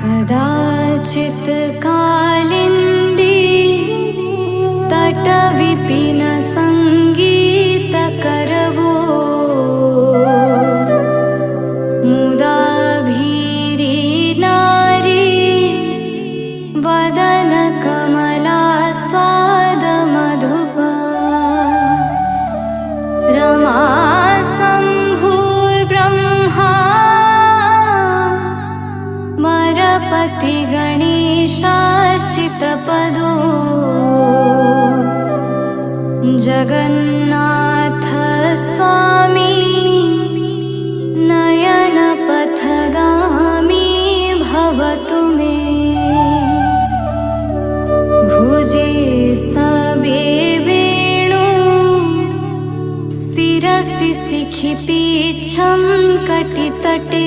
कदाचित् कालिन्दी तटविपिन सङ्गीतकरवो मुदा भीरी नारी वदन कमला स्वाद मधुपा रमा पति गणेशार्चितपदो जगन्नाथ स्वामी नयनपथगामी भवतु मे भुजे सबे वेणु शिरसि शिखि पीच्छं कटितटे